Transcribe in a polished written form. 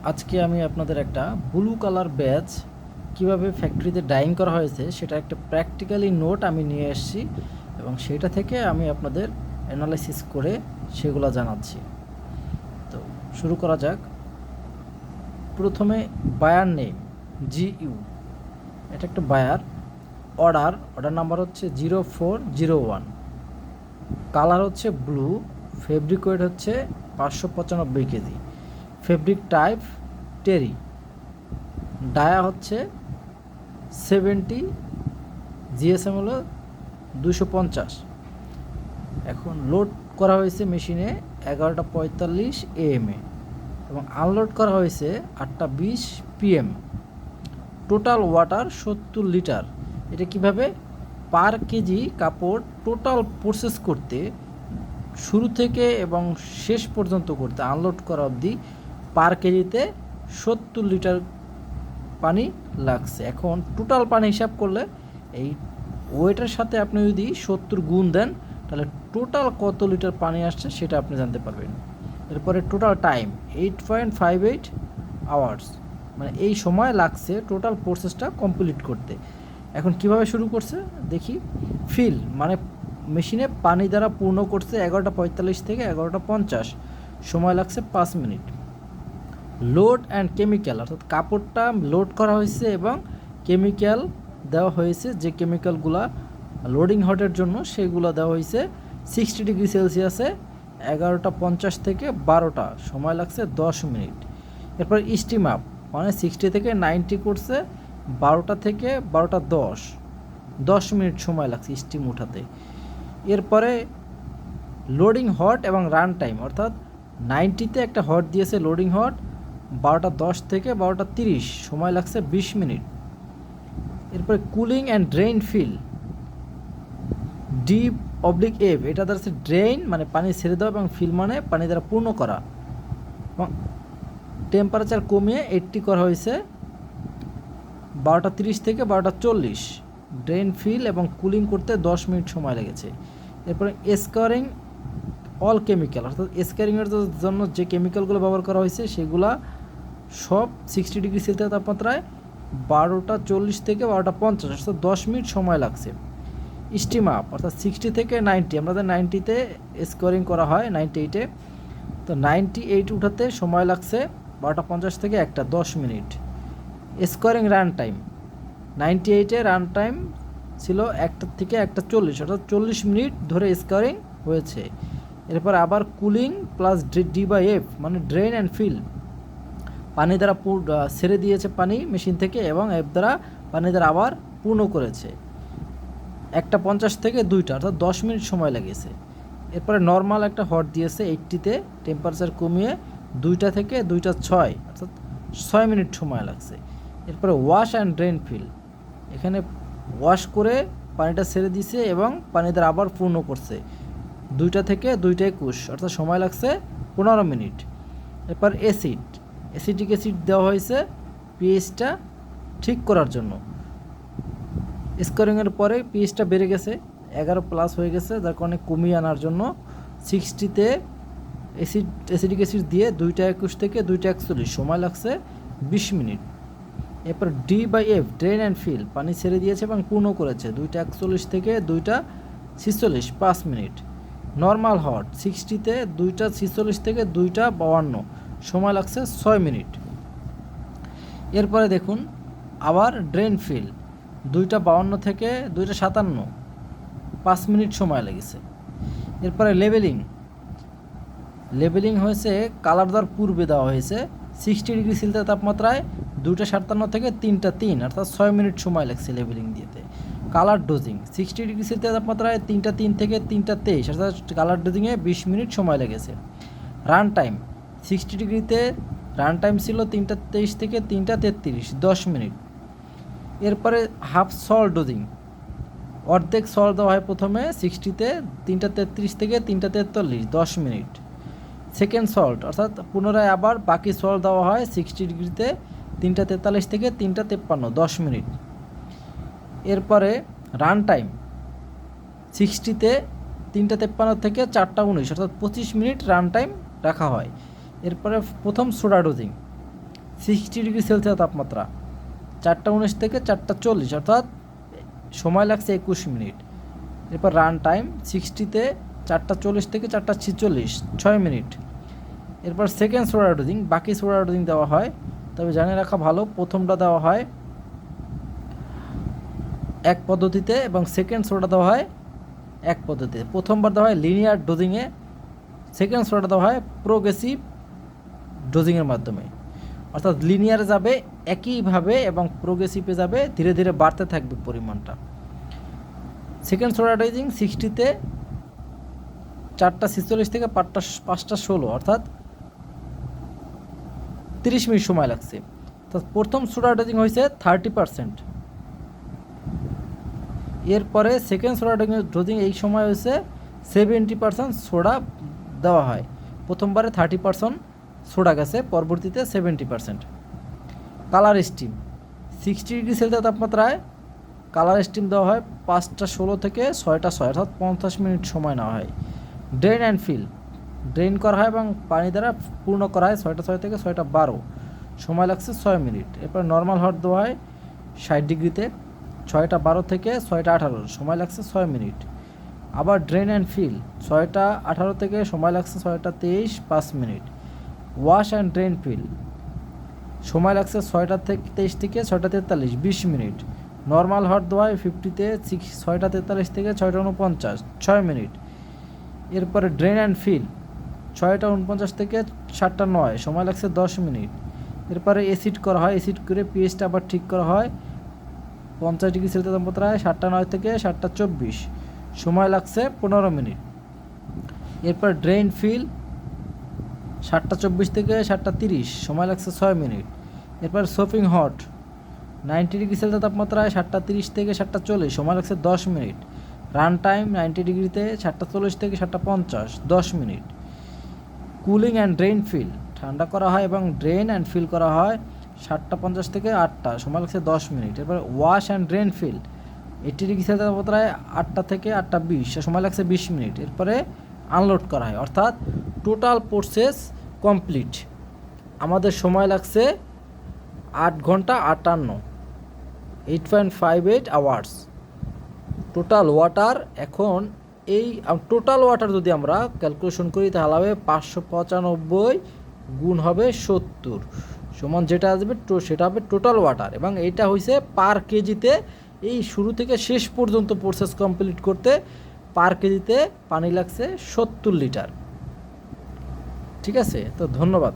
আজকে আমি আপনাদের একটা ব্লু কালার ব্যাচ কিভাবে ফ্যাক্টরিতে ডাইং করা হয়েছে সেটা একটা প্র্যাকটিক্যালি নোট আমি নিয়ে এসেছি এবং সেটা থেকে আমি আপনাদের অ্যানালাইসিস করে সেগুলো জানাচ্ছি। তো শুরু করা যাক। প্রথমে বায়ার নেম GU, এটা একটা বায়ার। অর্ডার নাম্বার হচ্ছে 0401, কালার হচ্ছে ব্লু, ফেব্রিক ওয়েট হচ্ছে 595 কেজি, ফেব্রিক টাইপ টেরি, ডায়া হচ্ছে 70, জিএসএম হলো 250। এখন লোড করা হয়েছে মেশিনে 11:45 AM এবং আনলোড করা হয়েছে 8:20 PM। Total water 70 litre. এটা কিভাবে পার কেজি কাপড় টোটাল প্রসেস করতে শুরু থেকে এবং শেষ পর্যন্ত করতে আনলোড করা অবধি পার কেজিতে 70 লিটার পানি লাগছে। এখন টোটাল পানি হিসাব করলে এই ওয়েটের সাথে আপনি যদি 70 গুণ দেন তাহলে টোটাল কত লিটার পানি আসছে সেটা আপনি জানতে পারবেন। এরপরে টোটাল টাইম 8.58 আওয়ার্স, মানে এই সময় লাগছে টোটাল প্রসেসটা কমপ্লিট করতে। এখন কিভাবে শুরু করছে দেখি। ফিল মানে মেশিনে পানি দ্বারা পূর্ণ করছে 11:45 থেকে 11:50, সময় লাগছে 5 মিনিট। লোড অ্যান্ড কেমিক্যাল, অর্থাৎ কাপড়টা লোড করা হয়েছে এবং কেমিক্যাল দেওয়া হয়েছে, যে কেমিক্যালগুলো লোডিং হটের জন্য সেগুলো দেওয়া হয়েছে 60 ডিগ্রি সেলসিয়াসে 11:50 থেকে 12টা, সময় লাগছে 10 মিনিট। এরপর স্টিম আপ মানে 60 থেকে 90 করছে 12টা থেকে 12:10, 10 মিনিট সময় লাগছে স্টিম উঠাতে। এরপরে লোডিং হট এবং রান টাইম, অর্থাৎ 90তে একটা হট দিয়েছে লোডিং হট 12:10 থেকে 12:30, সময় লাগছে 20 মিনিট। এরপরে cooling and drain feel D/F, এটা দ্বারা ড্রেইন মানে পানি ছেড়ে দেওয়া এবং ফিল মানে পানি দ্বারা পূর্ণ করা, এবং টেম্পারেচার কমিয়ে 80 করা হয়েছে 12:30 থেকে 12:40। ড্রেন ফিল এবং কুলিং করতে 10 মিনিট সময় লেগেছে। এরপরে স্কোয়ারিং অল কেমিক্যাল, অর্থাৎ স্কোয়ারিংয়ের জন্য যে কেমিক্যালগুলো ব্যবহার করা হয়েছে সেগুলা সব 60 ডিগ্রি সেলসিয়াস তাপমাত্রায় 12:40 থেকে 12:50, অর্থাৎ 10 মিনিট সময় লাগছে। স্টিম আপ অর্থাৎ 60 থেকে 90, আমাদের 90তে স্কোয়ারিং করা হয় 98-এ, তো 98 উঠাতে সময় লাগছে 12:50 থেকে 1টা, 10 মিনিট। স্কোয়ারিং রান টাইম 98-এ রান টাইম ছিল 1টা থেকে 1:40, অর্থাৎ 40 মিনিট ধরে স্কোয়ারিং হয়েছে। এরপর আবার কুলিং প্লাস D/F মানে ড্রেন অ্যান্ড ফিল, পানি দ্বারা ছেড়ে দিয়েছে পানি মেশিন থেকে এবং এফ দ্বারা পানি দ্বারা আবার পূর্ণ করেছে 1:50 থেকে 2টা, অর্থাৎ 10 মিনিট সময় লেগেছে। এরপরে নর্মাল একটা হট দিয়েছে 80-তে, টেম্পারেচার কমিয়ে 2টা থেকে 2:06, অর্থাৎ 6 মিনিট সময় লাগছে। এরপরে ওয়াশ অ্যান্ড ড্রেন ফিল, এখানে ওয়াশ করে পানিটা ছেড়ে দিছে এবং পানি দ্বারা আবার পূর্ণ করছে 2টা থেকে 2:21, অর্থাৎ সময় লাগছে 15 মিনিট। এরপর অ্যাসিটিক অ্যাসিড দেওয়া হয়েছে পিএইচটা ঠিক করার জন্য। স্কোরিংয়ের পরে পিএইচটা বেড়ে গেছে 11+ হয়ে গেছে, যার কারণে কমিয়ে আনার জন্য 60-তে অ্যাসিডিক অ্যাসিড দিয়ে 2:21 থেকে 2:41, সময় লাগছে 20 মিনিট। এরপর D/F ড্রেন অ্যান্ড ফিল, পানি ছেড়ে দিয়েছে এবং পূর্ণ করেছে 2:41 থেকে 2:46, 5 মিনিট। নর্মাল হট 60-তে 2:46 থেকে 2:52, সময় লাগছে 6 মিনিট। এরপরে দেখুন আবার ড্রেন ফিল 2:52 থেকে 2:57, 5 মিনিট সময় লেগেছে। এরপরে লেবেলিং হয়েছে কালার দেওয়ার পূর্বে দেওয়া হয়েছে 60 ডিগ্রি সেলসিয়াস তাপমাত্রায় 2:57 থেকে 3:03, অর্থাৎ 6 মিনিট সময় লাগছে লেবেলিং দিতে। কালার ডোজিং 60 ডিগ্রি সেলসিয়াস তাপমাত্রায় 3:03 থেকে 3:23, অর্থাৎ কালার ডোজিংয়ে 20 মিনিট সময় লেগেছে। রান টাইম 60 ডিগ্রিতে রান টাইম ছিল 3:23 থেকে 3:33, 10 মিনিট। এরপরে হাফ সল্ট ডোজিং, অর্ধেক সল্ট দেওয়া হয় প্রথমে 60-তে 3:33 থেকে 3:43, 10 মিনিট। সেকেন্ড সল্ট অর্থাৎ পুনরায় আবার বাকি সল্ট দেওয়া হয় 60 ডিগ্রিতে 3:43 থেকে 3:53, 10 মিনিট। এরপরে রান টাইম 60-তে 3:53 থেকে 4:19, অর্থাৎ 25 মিনিট রান টাইম রাখা হয়। এরপরে প্রথম সোডা ডোজিং 60°C তাপমাত্রা, 4:19 থেকে 4:40, অর্থাৎ সময় লাগছে 21 মিনিট। এরপর রান টাইম 60-তে 4:40 থেকে 4:46, 6 মিনিট। এরপর সেকেন্ড সোডা ডোজিং, বাকি সোডা ডোজিং দেওয়া হয়, তবে জানে রাখা ভালো প্রথমটা দেওয়া হয় এক পদ্ধতিতে এবং সেকেন্ড সোডা দেওয়া হয় এক পদ্ধতিতে। প্রথমবার দেওয়া হয় লিনিয়ার ডোজিংয়ে, সেকেন্ড সোডা দেওয়া হয় প্রোগ্রেসিভ ডোজিংয়ের মাধ্যমে। অর্থাৎ লিনিয়ারে যাবে একইভাবে এবং প্রোগ্রেসিভে যাবে ধীরে ধীরে বাড়তে থাকবে পরিমাণটা। সেকেন্ড সোডা ডোজিং 60-তে 4:46 থেকে 5:16, অর্থাৎ 30 মিনিট সময় লাগছে। তো প্রথম সোডা ডোজিং হয়েছে 30%, এরপরে সেকেন্ড সোডা ডোজিং এই সময় হয়েছে 70% সোডা দেওয়া হয়। প্রথমবারে 30% সোডা গেছে, পরবর্তীতে 70%। কালার স্টিম 60°C তাপমাত্রায় কালার স্টিম দেওয়া হয় 5:16 থেকে 6:06, অর্থাৎ 50 মিনিট সময় নেওয়া হয়। ড্রেন অ্যান্ড ফিল, ড্রেন করা হয় এবং পানি দ্বারা পূর্ণ করা হয় 6:06 থেকে 6:12, সময় লাগছে 6 মিনিট। এরপর নর্মাল হট দেওয়া হয় 60°-তে 6:12 থেকে 6:18, সময় লাগছে 6 মিনিট। আবার ড্রেন অ্যান্ড ফিল 6:18 থেকে সময় লাগছে 6:23, 5 মিনিট। ওয়াশ অ্যান্ড ড্রেন ফিল সময় লাগছে 6:23 থেকে 6:43, 20 মিনিট। নর্মাল হট দেওয়া হয় 50-তে 6:43 থেকে 6:49, 6 মিনিট। এরপরে ড্রেন অ্যান্ড ফিল 6:49 থেকে 7:09, সময় লাগছে 10 মিনিট। এরপরে এসিড করা হয়, এসিড করে পিএইচটা আবার ঠিক করা হয় 50°C তাপমাত্রায় 7:09 থেকে 7:24, সময় লাগছে 15 মিনিট। এরপর ড্রেন ফিল 7:24 থেকে 7:30, সময় লাগছে 6 মিনিট। এরপর সোপিং হট 90°C তাপমাত্রায় 7:30 থেকে 7:40, সময় লাগছে 10 মিনিট। রান টাইম 90°-তে 7:40 থেকে 7:50, 10 মিনিট। কুলিং অ্যান্ড ড্রেন ফিল ঠান্ডা করা হয় এবং ড্রেন অ্যান্ড ফিল করা হয় 7:50 থেকে 8টা, সময় লাগছে 10 মিনিট। এরপর wash and drain feel 80°C তাপমাত্রায় 8টা থেকে 8:20, সময় লাগছে 20 মিনিট। এরপরে আনলোড করা হয়, অর্থাৎ টোটাল প্রসেস কমপ্লিট। আমাদের সময় লাগছে 8 ঘন্টা 58, 8.58 আওয়ার্স। টোটাল ওয়াটার, এখন এই টোটাল ওয়াটার যদি আমরা ক্যালকুলেশন করি তাহলে হবে 595 গুণ হবে 70 সমান যেটা আসবে সেটা হবে টোটাল ওয়াটার। এবং এইটা হয়েছে পার কেজিতে, এই শুরু থেকে শেষ পর্যন্ত প্রসেস কমপ্লিট করতে পার কেজিতে পানি লাগছে 70 লিটার। ঠিক আছে, তো ধন্যবাদ।